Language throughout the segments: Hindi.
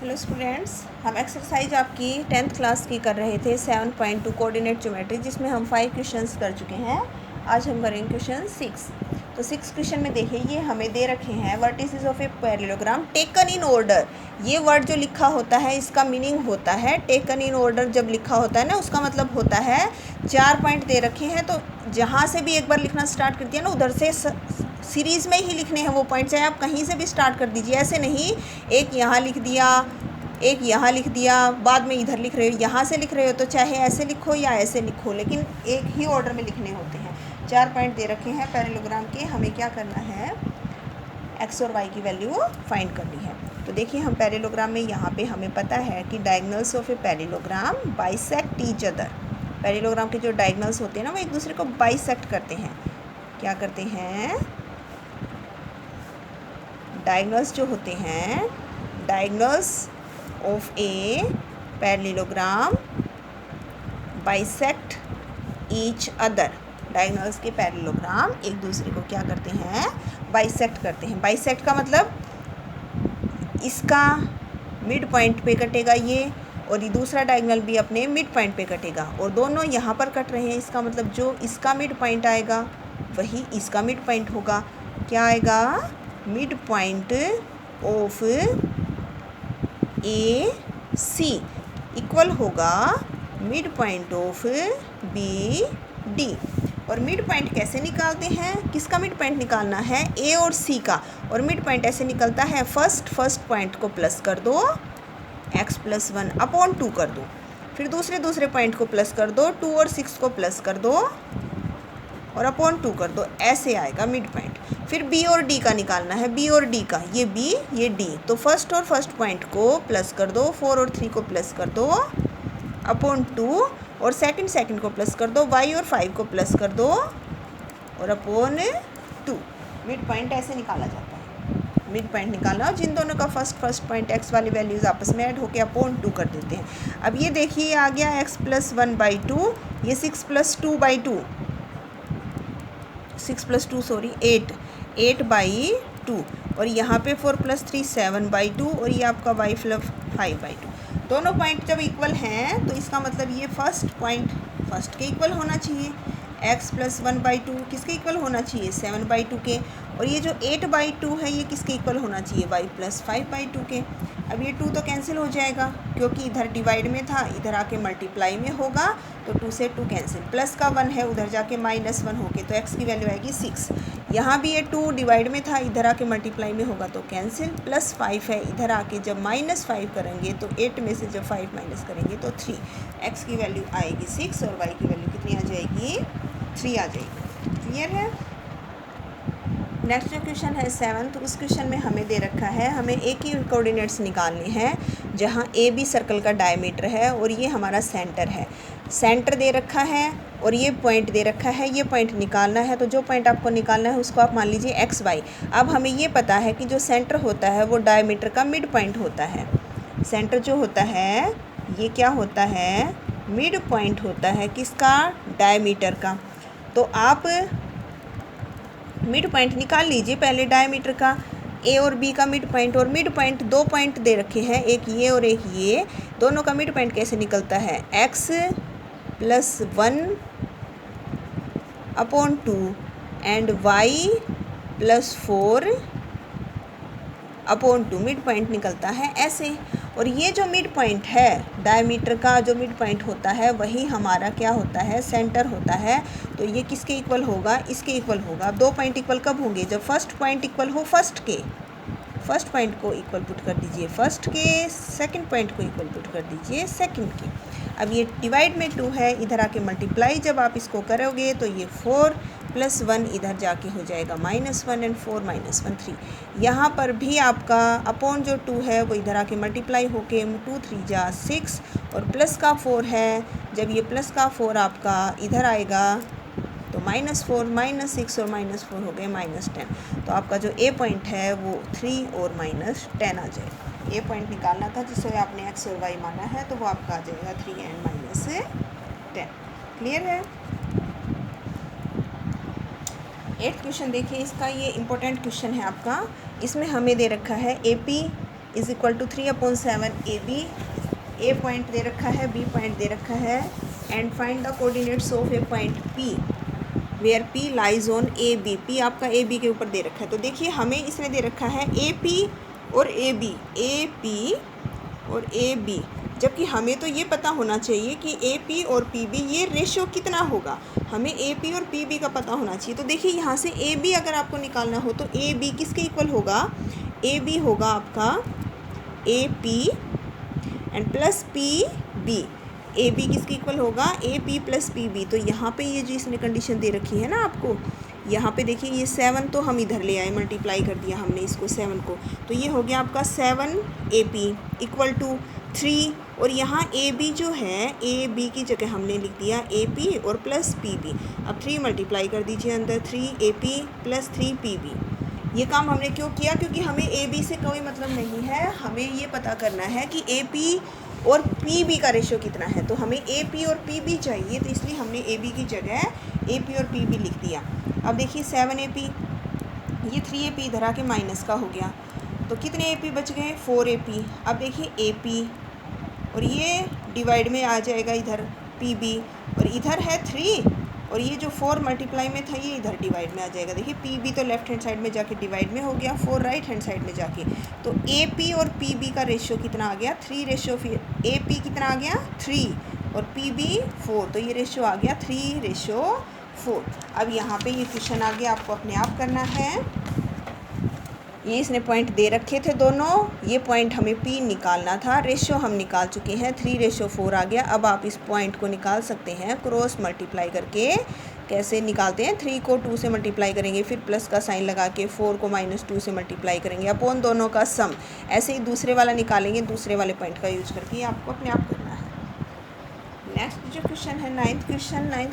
हेलो स्टूडेंट्स, हम एक्सरसाइज आपकी 10th क्लास की कर रहे थे 7.2 कोऑर्डिनेट ज्योमेट्री, जिसमें हम 5 क्वेश्चंस कर चुके हैं। आज हम करेंगे क्वेश्चन 6। तो 6 क्वेश्चन में देखिए, ये हमें दे रखे हैं vertices of a parallelogram taken in order. ये वर्ड जो लिखा होता है इसका मीनिंग होता है टेकन इन ऑर्डर। जब लिखा होता है ना, उसका मतलब होता है 4 पॉइंट दे रखे हैं, तो जहाँ से भी एक बार लिखना स्टार्ट कर दिया ना, उधर से सीरीज़ में ही लिखने हैं वो पॉइंट, चाहे आप कहीं से भी स्टार्ट कर दीजिए। ऐसे नहीं एक यहाँ लिख दिया, एक यहाँ लिख दिया, बाद में इधर लिख रहे हो, यहाँ से लिख रहे हो, तो चाहे ऐसे लिखो या ऐसे लिखो, लेकिन एक ही ऑर्डर में लिखने होते हैं। 4 पॉइंट दे रखे हैं पैरेललोग्राम के, हमें क्या करना है, एक्स और वाई की वैल्यू फाइंड करनी है। तो देखिए, हम पैरेललोग्राम में यहाँ पे हमें पता है कि diagonals of a parallelogram bisect each other. Parallelogram के जो डायगोनल्स होते हैं ना, वो एक दूसरे को बाइसेक्ट करते हैं। क्या करते हैं, डायगोनल्स जो होते हैं, diagonals of a parallelogram bisect each other. Diagonals के पैरेललोग्राम एक दूसरे को क्या करते हैं, बाइसेक्ट करते हैं। बाइसेक्ट का मतलब इसका मिड पॉइंट पे कटेगा ये, और ये दूसरा डायगोनल भी अपने मिड पॉइंट पे कटेगा, और दोनों यहाँ पर कट रहे हैं। इसका मतलब जो इसका मिड पॉइंट आएगा वही इसका मिड पॉइंट होगा। क्या आएगा, mid point of A C equal होगा mid point of B D. और मिड पॉइंट कैसे निकालते हैं, किसका मिड पॉइंट निकालना है, ए और सी का। और मिड पॉइंट ऐसे निकलता है, फर्स्ट पॉइंट को प्लस कर दो, x+1/2 कर दो, फिर दूसरे पॉइंट को प्लस कर दो, 2 और 6 को प्लस कर दो और /2 कर दो, ऐसे आएगा मिड पॉइंट। फिर बी और डी का निकालना है, बी और डी का, ये बी ये डी, तो फर्स्ट पॉइंट को प्लस कर दो, 4 और 3 को प्लस कर दो /2, और सेकंड को प्लस कर दो, y और 5 को प्लस कर दो और /2। मिड पॉइंट ऐसे निकाला जाता है। मिड पॉइंट निकालना, और जिन दोनों का फर्स्ट पॉइंट x वाली वैल्यूज़ आपस में ऐड होकर /2 कर देते हैं। अब ये देखिए, आ गया x+1/2, ये 6+2/2, 8/2, और यहाँ पे 4+3 7/2, और ये आपका y+5/2। दोनों पॉइंट जब इक्वल हैं तो इसका मतलब ये फर्स्ट पॉइंट फर्स्ट के इक्वल होना चाहिए, x+1/2 किसके इक्वल होना चाहिए, 7/2 के, और ये जो 8/2 है ये किसके इक्वल होना चाहिए, y+5/2 के। अब ये 2 तो कैंसिल हो जाएगा, क्योंकि इधर डिवाइड में था, इधर आके मल्टीप्लाई में होगा, तो 2 से 2 कैंसिल, प्लस का 1 है, उधर जाके -1 होके, तो x की वैल्यू आएगी 6। यहाँ भी ये 2 डिवाइड में था, इधर आके मल्टीप्लाई में होगा तो कैंसिल, +5 है, इधर आके जब -5 करेंगे तो 8 में से जब 5 माइनस करेंगे तो 3। x की वैल्यू आएगी 6 और y की वैल्यू कितनी आ जाएगी, 3 आ जाएगी। क्लियर है। नेक्स्ट जो क्वेश्चन है 7, तो उस क्वेश्चन में हमें दे रखा है, हमें एक ही कोऑर्डिनेट्स निकालने हैं, जहां ए बी सर्कल का डायमीटर है और ये हमारा सेंटर है। सेंटर दे रखा है और ये पॉइंट दे रखा है, ये पॉइंट निकालना है। तो जो पॉइंट आपको निकालना है उसको आप मान लीजिए एक्स वाई। अब हमें ये पता है कि जो सेंटर होता है वो डायमीटर का मिड पॉइंट होता है। सेंटर जो होता है ये क्या होता है, मिड पॉइंट होता है, किसका, डायमीटर का। तो आप मिड पॉइंट निकाल लीजिए पहले डायमीटर का, ए और बी का मिड पॉइंट। और मिड पॉइंट 2 पॉइंट दे रखे हैं, एक ये और एक ये, दोनों का मिड पॉइंट कैसे निकलता है, x+1/2 and y+4/2, mid point निकलता है ऐसे। और ये जो मिड पॉइंट है, डायमीटर का जो मिड पॉइंट होता है, वही हमारा क्या होता है, सेंटर होता है। तो ये किसके इक्वल होगा, इसके इक्वल होगा। अब 2 पॉइंट इक्वल कब होंगे, जब फर्स्ट पॉइंट इक्वल हो फर्स्ट के, फर्स्ट पॉइंट को इक्वल पुट कर दीजिए फर्स्ट के, सेकंड पॉइंट को इक्वल पुट कर दीजिए सेकंड के। अब ये डिवाइड में 2 है, इधर आके मल्टीप्लाई जब आप इसको करोगे तो ये 4+1 इधर जाके हो जाएगा -1 एंड 4 -1 3। यहाँ पर भी आपका अपॉन जो 2 है वो इधर आके मल्टीप्लाई होके 2 3 जा 6, और प्लस का 4 है, जब ये प्लस का 4 आपका इधर आएगा तो -4 -6 और -4 हो गए -10। तो आपका जो ए पॉइंट है वो 3 और -10 आ जाएगा। ए पॉइंट निकालना था जिससे आपने एक्स और वाई माना है, तो वो आपका आ जाएगा 3 एंड -10। क्लियर है। 8th क्वेश्चन देखिए, इसका ये इम्पोर्टेंट क्वेश्चन है आपका। इसमें हमें दे रखा है AP is equal to 3/7 AB। A point दे रखा है, बी पॉइंट दे रखा है, and find the coordinates of a point P where P lies on AB। P आपका AB के ऊपर दे रखा है। तो देखिए हमें इसमें दे रखा है AP और AB, AP और AB, जबकि हमें तो ये पता होना चाहिए कि AP और PB ये रेशो कितना होगा, हमें AP और PB का पता होना चाहिए। तो देखिए यहाँ से AB अगर आपको निकालना हो तो AB किसके इक्वल होगा, AB होगा आपका AP and plus PB। AB किसके इक्वल होगा, AP प्लस PB। तो यहाँ पे ये जो इसने कंडीशन दे रखी है ना आपको, यहाँ पे देखिए ये 7 तो हम इधर ले आए, मल्टीप्लाई कर दिया हमने इसको 7 को, तो ये हो गया आपका 7AP इक्वल टू 3। और यहाँ AB जो है, AB की जगह हमने लिख दिया AP और प्लस PB। अब 3 मल्टीप्लाई कर दीजिए अंदर, 3AP प्लस 3PB। ये काम हमने क्यों किया, क्योंकि हमें AB से कोई मतलब नहीं है, हमें ये पता करना है कि AP और PB का रेशो कितना है। तो हमें AP और PB चाहिए, तो इसलिए हमने AB की जगह AP और PB लिख दिया। अब देखिए 7AP, ये 3AP इधर आके माइनस का हो गया, तो कितने AP बच गए, 4AP। अब देखिए AP और ये डिवाइड में आ जाएगा इधर PB, और इधर है 3 और ये जो 4 मल्टीप्लाई में था ये इधर डिवाइड में आ जाएगा। देखिए PB तो लेफ्ट हैंड साइड में जाके डिवाइड में हो गया, 4 राइट हैंड साइड में जाके। तो AP और PB का रेशो कितना आ गया, 3 रेशो, फिर AP कितना आ गया 3 और PB 4, तो ये रेशो आ गया 3:4। अब यहाँ पे ये क्वेश्चन आगे आपको अपने आप करना है। ये इसने पॉइंट दे रखे थे दोनों, ये पॉइंट हमें P निकालना था, रेशो हम निकाल चुके हैं, 3:4 आ गया। अब आप इस पॉइंट को निकाल सकते हैं क्रॉस मल्टीप्लाई करके। कैसे निकालते हैं, 3 को 2 से मल्टीप्लाई करेंगे, फिर प्लस का साइन लगा के 4 को -2 से मल्टीप्लाई करेंगे, अपॉन दोनों का सम। ऐसे ही दूसरे वाला निकालेंगे, दूसरे वाले पॉइंट का यूज करके आपको अपने आप करना है। नेक्स्ट जो क्वेश्चन है नाइन्थ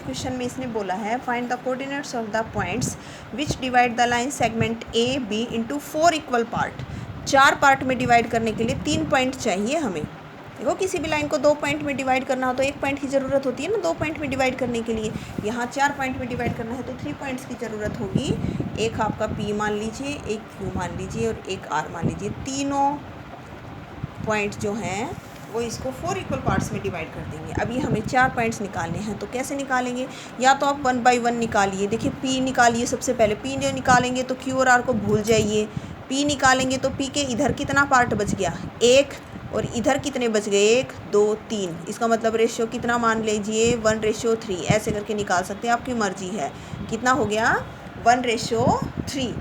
क्वेश्चन में इसने बोला है find the coordinates of the points which divide the line segment AB into 4 equal part. 4 part में डिवाइड करने के लिए 3 पॉइंट चाहिए हमें। देखो किसी भी लाइन को 2 पॉइंट में डिवाइड करना हो तो 1 पॉइंट की ज़रूरत होती है ना 2 पॉइंट में डिवाइड करने के लिए। यहाँ 4 पॉइंट में डिवाइड करना है तो 3 पॉइंट्स की ज़रूरत होगी। एक आपका P मान लीजिए, एक Q मान लीजिए और एक R मान लीजिए। तीनों पॉइंट जो हैं वो इसको 4 इक्वल पार्ट्स में डिवाइड कर देंगे। अभी हमें 4 पॉइंट्स निकालने हैं, तो कैसे निकालेंगे, या तो आप 1 बाई 1 निकालिए। देखिए P निकालिए सबसे पहले, P जो निकालेंगे तो Q और R को भूल जाइए। P निकालेंगे तो P के इधर कितना पार्ट बच गया, 1, और इधर कितने बच गए, 1 2 3। इसका मतलब रेशियो कितना मान लीजिए, 1:3। ऐसे करके निकाल सकते हैं, आपकी मर्जी है। कितना हो गया, 1:3।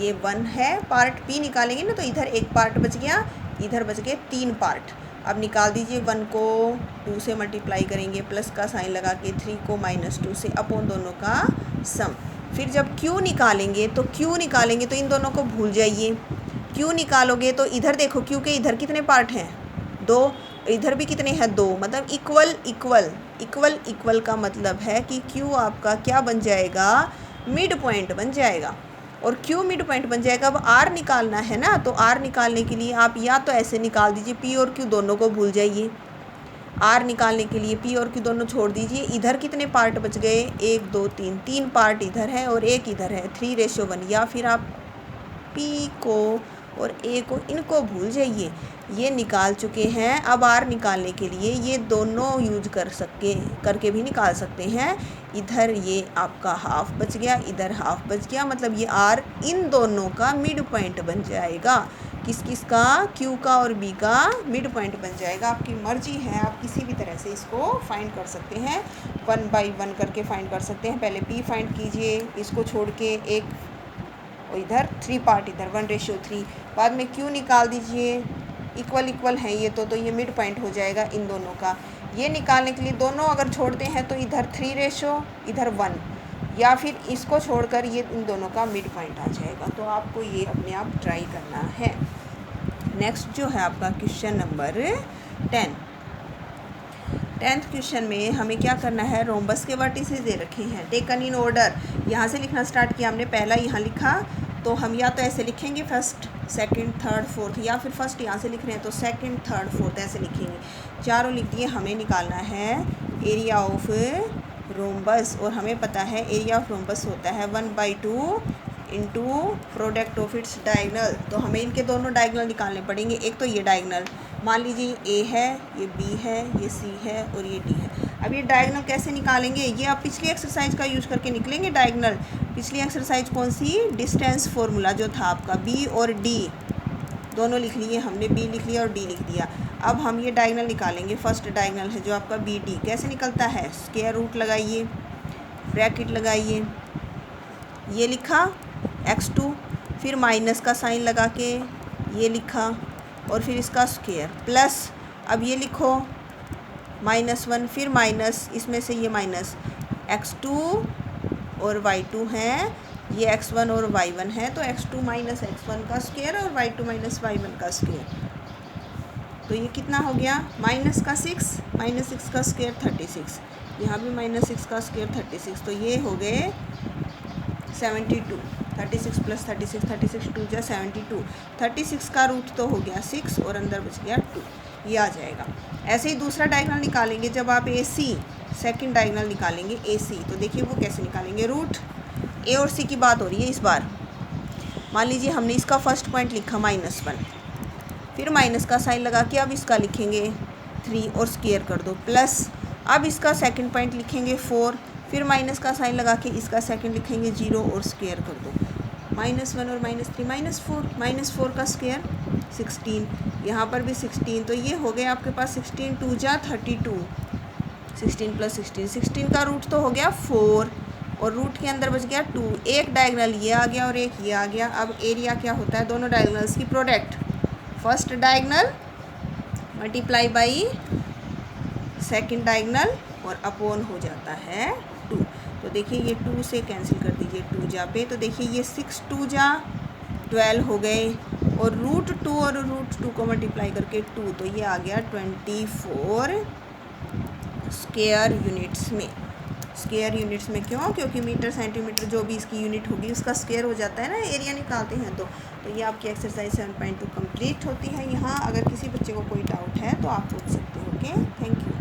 ये 1 है पार्ट, P निकालेंगे ना तो इधर 1 पार्ट बच गया, इधर बच गए 3 पार्ट। अब निकाल दीजिए, 1 को 2 से मल्टीप्लाई करेंगे, प्लस का साइन लगा के 3 को -2 से, अपॉन दोनों का सम। फिर जब Q निकालेंगे तो इन दोनों को भूल जाइए। Q निकालोगे तो इधर देखो, Q के इधर कितने पार्ट हैं, 2, इधर भी कितने हैं, 2, मतलब इक्वल का मतलब है कि Q आपका क्या बन जाएगा, मिड पॉइंट बन जाएगा, और Q मिड पॉइंट बन जाएगा। अब R निकालना है ना, तो R निकालने के लिए आप या तो ऐसे निकाल दीजिए, P और Q दोनों को भूल जाइए। R निकालने के लिए P और Q दोनों छोड़ दीजिए। इधर कितने पार्ट बच गए, 1 2 3, 3 पार्ट इधर है और 1 इधर है, 3:1। या फिर आप P को और A को, इनको भूल जाइए। ये निकाल चुके हैं। अब R निकालने के लिए ये दोनों यूज करके भी निकाल सकते हैं। इधर ये आपका हाफ बच गया, इधर हाफ बच गया, मतलब ये R इन दोनों का मिड पॉइंट बन जाएगा। किस का, Q का और B का मिड पॉइंट बन जाएगा। आपकी मर्जी है, आप किसी भी तरह से इसको फाइंड कर सकते हैं, 1 बाई 1 करके फाइंड कर सकते हैं। पहले P फाइंड कीजिए, इसको छोड़ के 1, और इधर 3 पार्ट, इधर 1:3। बाद में Q निकाल दीजिए, इक्वल है ये तो ये मिड पॉइंट हो जाएगा इन दोनों का। ये निकालने के लिए दोनों अगर छोड़ते हैं तो इधर 3:, इधर 1, या फिर इसको छोड़कर ये इन दोनों का मिड पॉइंट आ जाएगा। तो आपको ये अपने आप ट्राई करना है। नेक्स्ट जो है आपका क्वेश्चन नंबर 10th क्वेश्चन में हमें क्या करना है, रोम्बस के वर्टिसेस दे रखे हैं, टेकन इन ऑर्डर। यहाँ से लिखना स्टार्ट किया हमने, पहला यहाँ लिखा, तो हम या तो ऐसे लिखेंगे फर्स्ट, सेकंड, थर्ड, फोर्थ, या फिर फर्स्ट यहाँ से लिख रहे हैं तो सेकंड, थर्ड, फोर्थ ऐसे लिखेंगे। चारों लिख दिए। हमें निकालना है एरिया ऑफ रोम्बस, और हमें पता है एरिया ऑफ रोम्बस होता है 1/2 into product of its diagonal. तो हमें इनके दोनों डायगनल निकालने पड़ेंगे। एक तो ये डायगनल, मान लीजिए ए है, ये बी है, ये सी है और ये डी है। अब ये डायगनल कैसे निकालेंगे, ये आप पिछली एक्सरसाइज का यूज़ करके निकलेंगे डायगनल। पिछली एक्सरसाइज कौन सी, डिस्टेंस फॉर्मूला जो था आपका, बी और डी दोनों लिख लिए हमने, बी लिख लिया और डी लिख दिया। अब हम ये डायगनल निकालेंगे। फर्स्ट डायगनल है जो आपका बी डी, कैसे निकलता है, स्क्वायर रूट लगाइए, ब्रैकेट लगाइए, ये लिखा x2, फिर माइनस का साइन लगा के ये लिखा और फिर इसका स्क्वायर प्लस, अब ये लिखो -1, फिर माइनस, इसमें से ये माइनस, x2 और y2 है, ये x1 और y1 है, तो x2 माइनस x1 का स्क्वायर और y2 माइनस y1 का स्क्वायर। तो ये कितना हो गया, -6 का स्क्वायर 36, यहाँ भी -6 का स्क्वायर 36, तो ये हो गए 72। 36 + 36, 36 2 जा 72, 36 का रूट तो हो गया 6 और अंदर बच गया 2, ये आ जाएगा। ऐसे ही दूसरा डायगोनल निकालेंगे। जब आप AC सेकंड डायगोनल निकालेंगे AC, तो देखिए वो कैसे निकालेंगे, रूट A और C की बात हो रही है इस बार। मान लीजिए हमने इसका फर्स्ट पॉइंट लिखा -1, फिर माइनस का साइन लगा के अब इसका लिखेंगे 3 और स्क्वायर कर दो, प्लस अब इसका सेकंड पॉइंट लिखेंगे 4, फिर माइनस का साइन लगा के इसका सेकंड लिखेंगे 0 और स्क्वायर कर दो, -1 और -3 -4 का स्क्वायर 16, यहाँ पर भी 16, तो ये हो गया आपके पास 16 2 जा 32, 16 + 16, 16 का रूट तो हो गया 4 और रूट के अंदर बच गया 2। एक डायगोनल ये आ गया और एक ये आ गया। अब एरिया क्या होता है, दोनों डायगोनल्स की product, first diagonal multiply by second diagonal और अपॉन हो जाता है 2। तो देखिए ये 2 से कैंसिल कर दीजिए, 2 जा पे, तो देखिए ये 6 2 जा 12 हो गए और √2 और √2 को मल्टीप्लाई करके 2, तो ये आ गया 24 स्क्वायर यूनिट्स में। स्क्वायर यूनिट्स में क्यों, क्योंकि मीटर सेंटीमीटर जो भी इसकी यूनिट होगी उसका स्क्वायर हो जाता है ना, एरिया निकालते हैं। तो ये आपकी एक्सरसाइज 7.2 कंप्लीट होती है। यहाँ अगर किसी बच्चे को कोई डाउट है तो आप पूछ सकते हो। Okay, thank you.